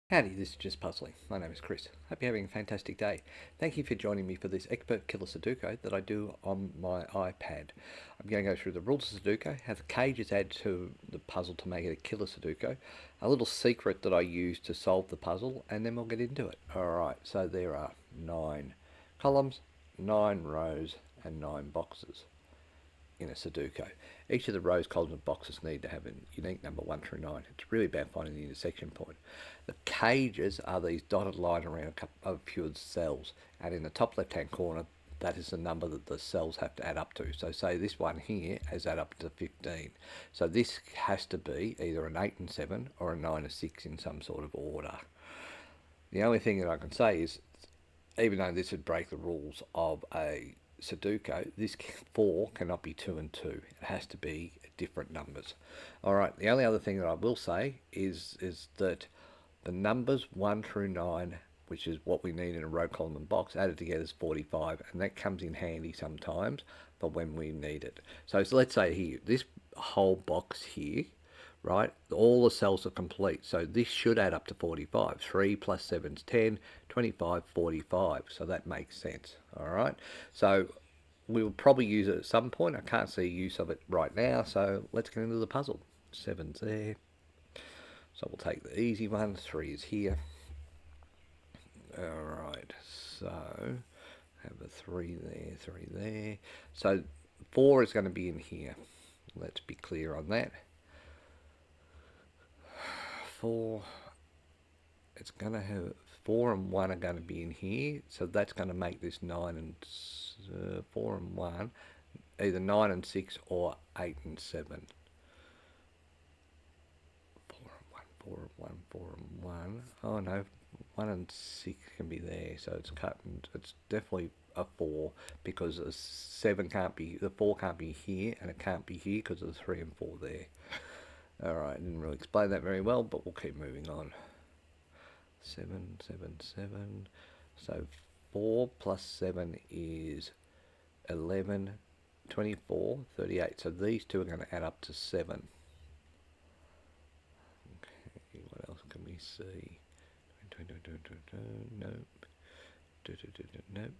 Howdy, this is Just Puzzling. My name is Chris. Hope you're having a fantastic day. Thank you for joining me for this expert Killer Sudoku that I do on my iPad. I'm going to go through the rules of Sudoku, how the cages add to the puzzle to make it a Killer Sudoku, a little secret that I use to solve the puzzle, and then we'll get into it. Alright, so there are 9 columns, 9 rows, and 9 boxes in a Sudoku. Each of the rows, columns, and boxes need to have a unique number 1 through 9. It's really about finding the intersection point. The cages are these dotted lines around a few of the cells, and in the top left-hand corner, that is the number that the cells have to add up to. So say this one here has add up to 15. So this has to be either an 8 and 7 or a 9 and 6 in some sort of order. The only thing that I can say is, even though this would break the rules of a Sudoku, this 4 cannot be 2 and 2. It has to be different numbers. Alright, the only other thing that I will say is that the numbers 1 through 9, which is what we need in a row, column and box, added together is 45, and that comes in handy sometimes for when we need it. So let's say here, this whole box here, right, all the cells are complete, so this should add up to 45. 3 plus 7 is 10, 25, 45, so that makes sense. Alright, so we will probably use it at some point. I can't see use of it right now, so let's get into the puzzle. 7's there, so we'll take the easy one. 3 is here. Alright, so have a 3 there, 3 there. So 4 is going to be in here. Let's be clear on that. 4, it's going to have 4 and 1 are going to be in here, so that's going to make this 9 and 4 and 1 either 9 and 6 or 8 and 7. 4 and 1, 4 and 1, 4 and 1. Oh no, 1 and 6 can be there, so it's cut, and it's definitely a 4 because the 7 can't be, the 4 can't be here, and it can't be here because of the 3 and 4 there. Alright, didn't really explain that very well, but we'll keep moving on. 7, 7, 7. So 4 plus 7 is 11, 24, 38. So these two are going to add up to 7. Okay, what else can we see? Nope. Nope.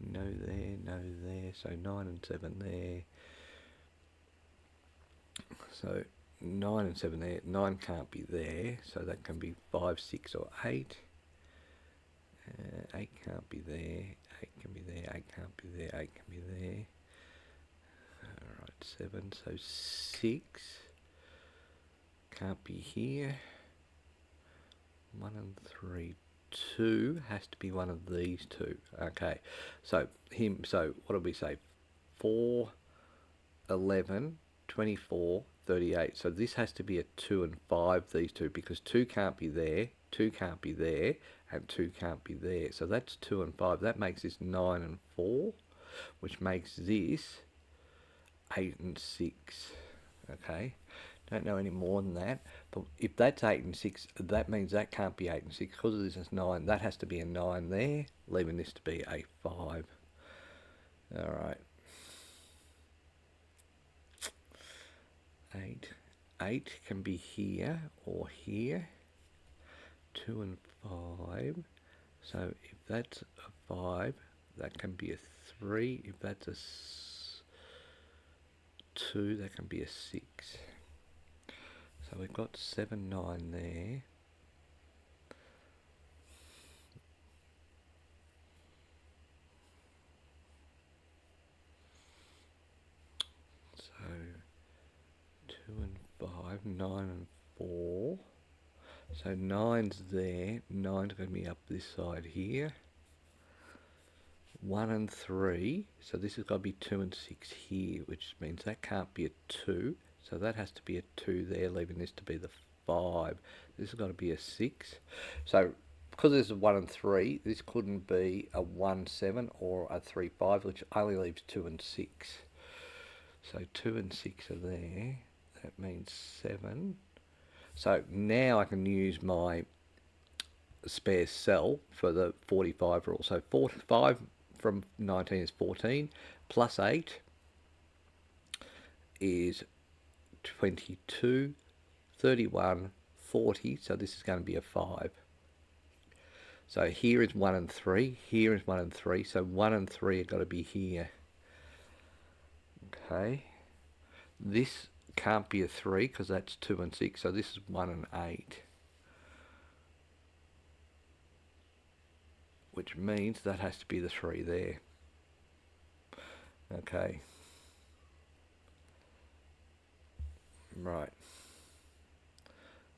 No there, no there. So 9 and 7 there. So 9 and 7 there. 9 can't be there, so that can be 5, 6 or 8. 8 can't be there. 8 can be there. 8 can't be there. 8 can be there. Alright, 7. So 6 can't be here. 1 and 3. 2 has to be one of these two. Okay, so what did we say? 4, 11, 24, 38. So this has to be a 2 and 5, these two, because 2 can't be there, 2 can't be there, and 2 can't be there. So that's 2 and 5. That makes this 9 and 4, which makes this 8 and 6. Okay, don't know any more than that, but if that's 8 and 6, that means that can't be 8 and 6 because this is 9. That has to be a 9 there, leaving this to be a 5. Alright, 8 can be here or here. 2 and 5. So if that's a 5, that can be a 3. If that's a 2, that can be a 6. So we've got 7, 9 there. So 2 and 5, 9 and 4. So 9's there. 9's going to be up this side here. 1 and 3. So this has got to be 2 and 6 here, which means that can't be a 2. So that has to be a 2 there, leaving this to be the 5. This has got to be a 6. So because this is 1 and 3, this couldn't be a 1, 7 or a 3, 5, which only leaves 2 and 6. So 2 and 6 are there. That means 7. So now I can use my spare cell for the 45 rule. So 45 from 19 is 14, plus 8 is 22, 31, 40, so this is going to be a 5. So here is 1 and 3, here is 1 and 3, so 1 and 3 have got to be here. Okay. This can't be a 3 because that's 2 and 6, so this is 1 and 8. Which means that has to be the 3 there. Okay. Right.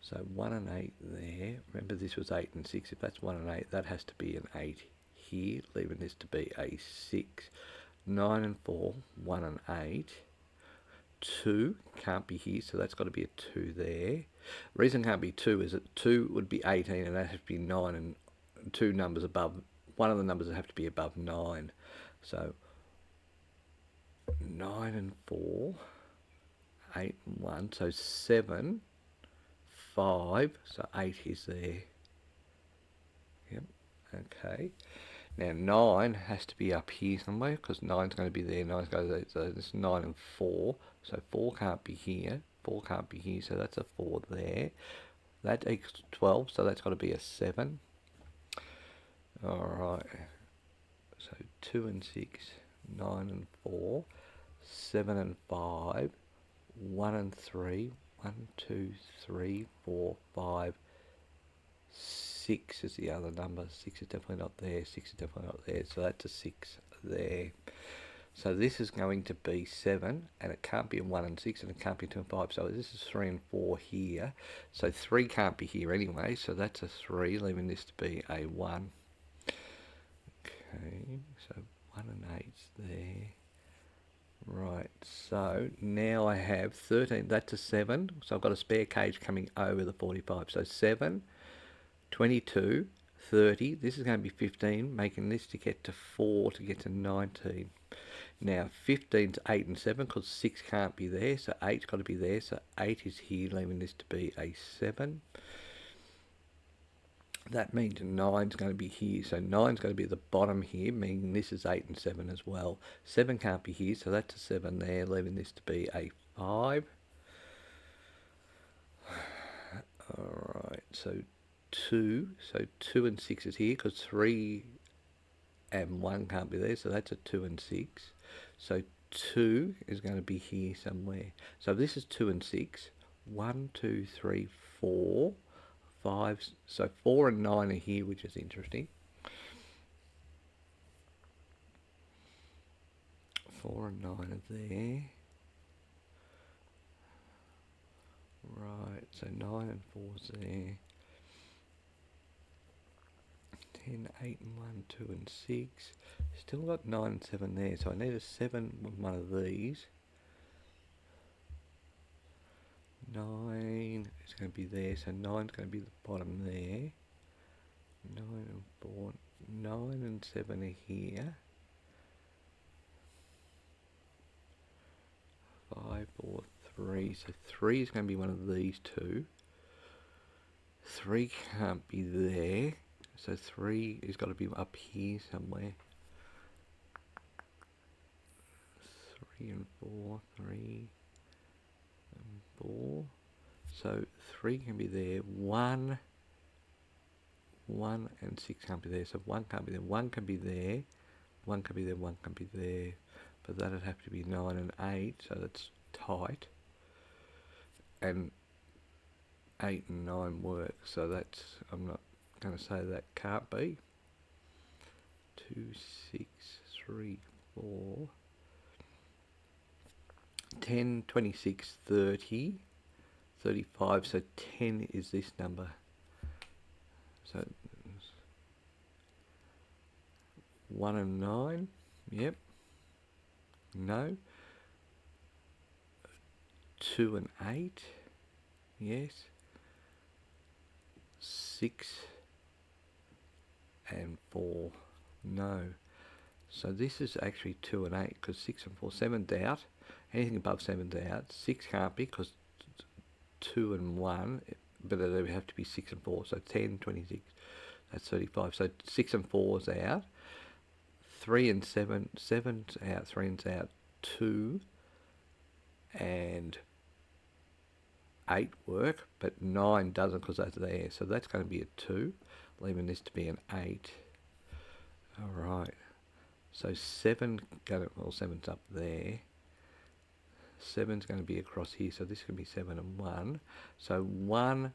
So 1 and 8 there. Remember this was 8 and 6. If that's 1 and 8, that has to be an 8 here, leaving this to be a 6. 9 and 4, 1 and 8. 2 can't be here, so that's got to be a 2 there. The reason it can't be 2 is that 2 would be 18 and that has to be 9 and 2 numbers above. One of the numbers would have to be above 9. So 9 and 4, 8 and 1, so 7, 5, so 8 is there. Yep, okay. Now 9 has to be up here somewhere because 9's going to be there, 9's going to be there, so this is 9 and 4, so 4 can't be here, 4 can't be here, so that's a 4 there. That equals 12, so that's got to be a 7. Alright, so 2 and 6, 9 and 4, 7 and 5, 1 and 3, 1, 2, 3, 4, 5, 6 is the other number. 6 is definitely not there, 6 is definitely not there, so that's a 6 there. So this is going to be 7, and it can't be a 1 and 6, and it can't be 2 and 5, so this is 3 and 4 here. So 3 can't be here anyway, so that's a 3, leaving this to be a 1. Okay, so 1 and 8's there. Right, so now I have 13, that's a 7, so I've got a spare cage coming over the 45. So 7, 22, 30, this is going to be 15, making this to get to 4 to get to 19. Now 15's 8 and 7 because 6 can't be there, so 8's got to be there, so 8 is here, leaving this to be a 7. That means 9's going to be here, so 9's going to be at the bottom here, meaning this is 8 and 7 as well. 7 can't be here, so that's a 7 there, leaving this to be a 5. Alright, so 2 and 6 is here, because 3 and 1 can't be there, so that's a 2 and 6. So 2 is going to be here somewhere. So this is 2 and 6, 1, 2, 3, 4, 5, so 4 and 9 are here, which is interesting. 4 and 9 are there. Right, so 9 and 4's there. 10, 8 and 1, 2 and 6. Still got 9 and 7 there, so I need a 7 with one of these. 9 is going to be there, so 9's going to be the bottom there. 9 and 4, 9 and 7 are here. 5, 4, 3, so 3 is going to be one of these two. 3 can't be there, so 3 has got to be up here somewhere. 3 and 4, 3 and 4. So 3 can be there. 1 and 6 can't be there. So 1 can't be there. 1 can be there. 1 can be there. 1 can be there. But that would have to be 9 and 8. So that's tight. And 8 and 9 work. So that's, I'm not going to say that can't be. 2, 6, 3, 4. 10, 26, 30, 35, so 10 is this number. So 1 and 9, yep, no. 2 and 8, yes. 6 and 4, no. So this is actually 2 and 8 because 6 and 4, 7's out. Anything above 7's out. 6 can't be because 2 and 1, but they would have to be 6 and 4. So 10, 26, that's 35. So 6 and 4's out. 3 and 7, 7's out, 3's out. 2 and 8 work, but 9 doesn't because that's there. So that's going to be a 2, leaving this to be an 8. Alright, so 7, well 7's up there. 7's going to be across here, so this can be 7 and 1. So 1,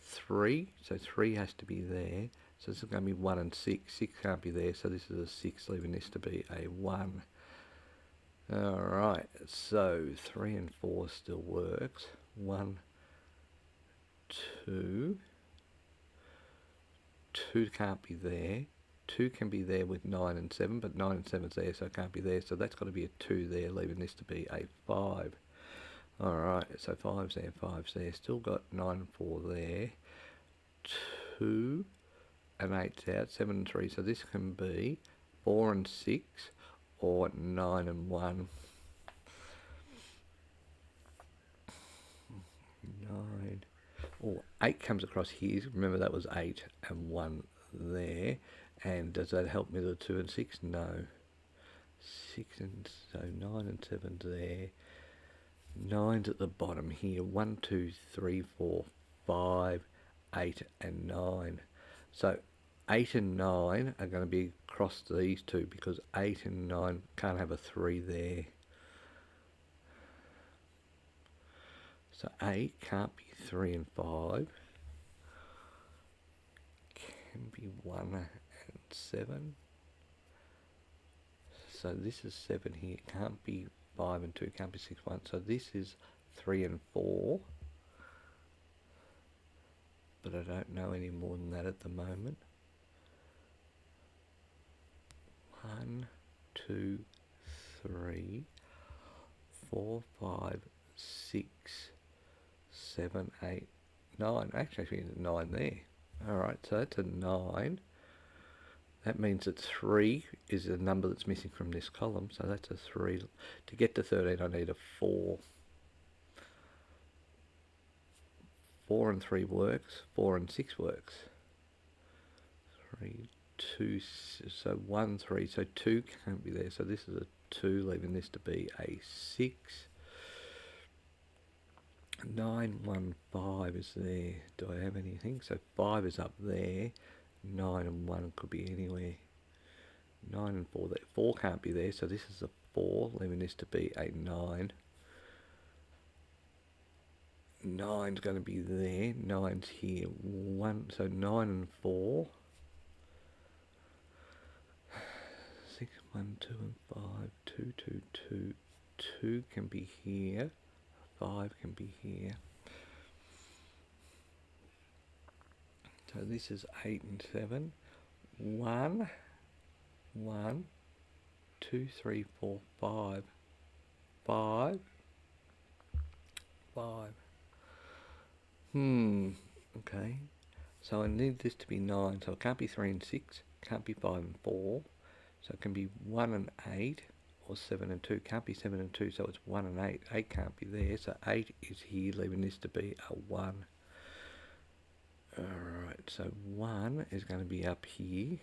3, so 3 has to be there. So this is going to be 1 and 6. 6 can't be there, so this is a 6, leaving this to be a 1. Alright, so 3 and 4 still works. 1, 2. 2 can't be there. 2 can be there with 9 and 7, but 9 and 7's there, so it can't be there. So that's got to be a 2 there, leaving this to be a 5. Alright, so 5's there, 5's there. Still got 9 and 4 there. 2 and 8's out, 7 and 3. So this can be 4 and 6 or 9 and 1. 9. Or 8 comes across here. Remember that was 8 and 1 there. And does that help me with 2 and 6? No. 6 and so 9 and 7's there. 9's at the bottom here. 1, 2, 3, 4, 5, 8 and 9. So 8 and 9 are going to be across these two because 8 and 9 can't have a 3 there. So 8 can't be 3 and 5. Can be 1 and 7. So this is 7 here. Can't be 5 and 2. Can't be 6, 1. So this is 3 and 4. But I don't know any more than that at the moment. 1, 2, 3, 4, 5, 6, 7, 8, 9. Actually, there's a 9 there. Alright, so that's a 9. That means that 3 is the number that's missing from this column. So that's a 3. To get to 13, I need a 4. 4 and 3 works. 4 and 6 works. 3, 2, so 1, 3. So 2 can't be there. So this is a 2, leaving this to be a 6. 9, 1, 5 is there. Do I have anything? So 5 is up there. 9 and 1 could be anywhere. 9 and 4 there. 4 can't be there, so this is a 4, leaving this to be a 9. 9's going to be there. 9's here. 1, so 9 and 4. 6, 1, 2 and 5. 2, 2, 2. 2 can be here. 5 can be here. So this is 8 and 7. 1, 1, 2, 3, 4, 5. 5. 5. Okay. So I need this to be 9. So it can't be 3 and 6. Can't be 5 and 4. So it can be 1 and 8. Or 7 and 2. Can't be 7 and 2. So it's 1 and 8. 8 can't be there. So 8 is here, leaving this to be a 1. Alright, so 1 is going to be up here.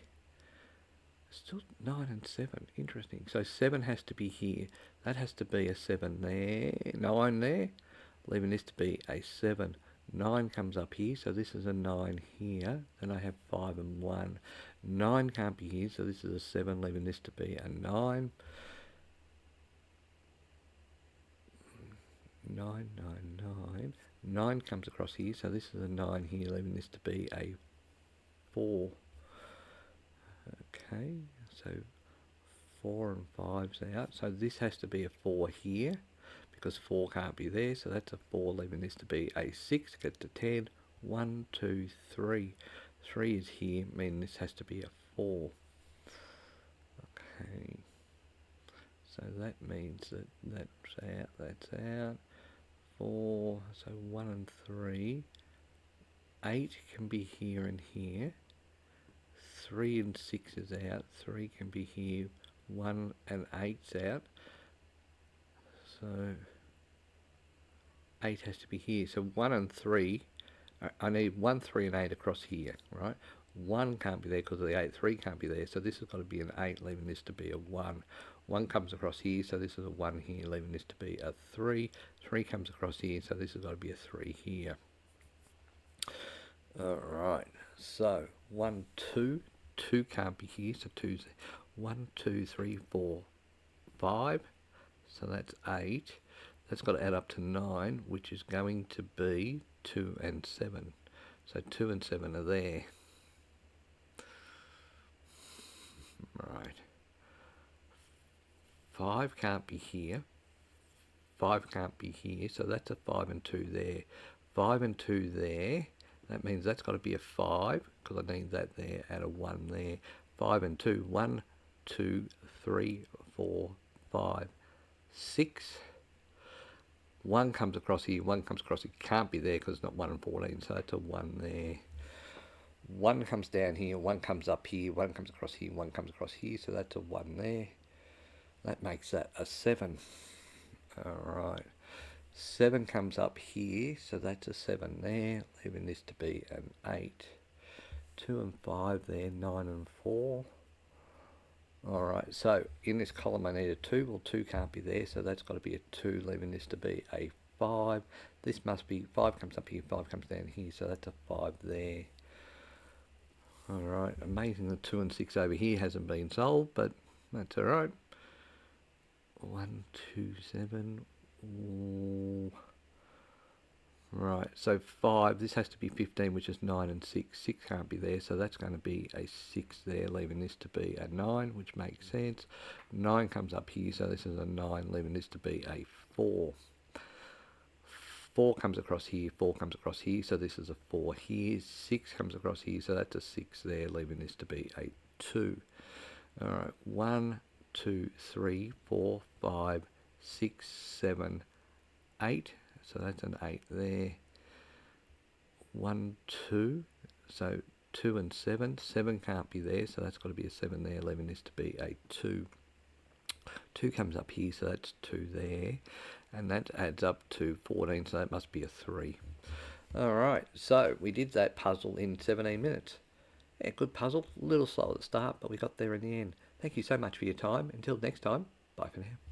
Still 9 and 7. Interesting. So 7 has to be here. That has to be a 7 there. 9 there. Leaving this to be a 7. 9 comes up here, so this is a 9 here. Then I have 5 and 1. 9 can't be here, so this is a 7, leaving this to be a 9. 9, 9, 9. 9 comes across here, so this is a 9 here, leaving this to be a 4. Okay, so 4 and 5's out. So this has to be a 4 here, because 4 can't be there, so that's a 4, leaving this to be a 6. Get to 10. 1, 2, 3. 3 is here, meaning this has to be a 4. Okay, so that means that that's out, that's out. 4, so 1 and 3. 8 can be here and here. 3 and 6 is out. 3 can be here. 1 and 8's out. So 8 has to be here. So 1 and 3, I need 1, 3 and 8 across here, right? 1 can't be there because of the 8. 3 can't be there. So this has got to be an 8, leaving this to be a 1. 1 comes across here, so this is a 1 here, leaving this to be a 3. 3 comes across here, so this has got to be a 3 here. Alright, so 1, 2, 2 can't be here, so 2's 1, 2, 3, 4, 5, so that's 8. That's got to add up to 9, which is going to be 2 and 7. So 2 and 7 are there. Right. 5 can't be here. 5 can't be here, so that's a 5 and 2 there. 5 and 2 there. That means that's got to be a 5, because I need that there, add a 1 there. 5 and 2. 1, 2, 3, 4, 5, 6. 1 comes across here, 1 comes across here. Can't be there because it's not 1 and 14, so that's a 1 there. 1 comes down here, 1 comes up here, 1 comes across here, 1 comes across here, so that's a 1 there. That makes that a 7. Alright. 7 comes up here, so that's a 7 there, leaving this to be an 8. 2 and 5 there, 9 and 4. Alright, so in this column I need a 2. Well, 2 can't be there, so that's got to be a 2, leaving this to be a 5. This must be, 5 comes up here, 5 comes down here, so that's a 5 there. Alright, amazing the 2 and 6 over here hasn't been solved, but that's alright. 1, 2, 7. Ooh. Right, so 5, this has to be 15, which is 9 and 6. 6 can't be there, so that's going to be a 6 there, leaving this to be a 9, which makes sense. 9 comes up here, so this is a 9, leaving this to be a 4. 4 comes across here, 4 comes across here, so this is a 4 here. 6 comes across here, so that's a 6 there, leaving this to be a 2. Alright, 1, 2, 3, 4, 5, 6, 7, 8. So that's an 8 there. 1, 2. So 2 and 7. 7 can't be there, so that's got to be a 7 there, leaving this to be a 2. 2 comes up here, so that's 2 there. And that adds up to 14, so that must be a 3. Alright, so we did that puzzle in 17 minutes. Yeah, good puzzle. A little slow at the start, but we got there in the end. Thank you so much for your time. Until next time, bye for now.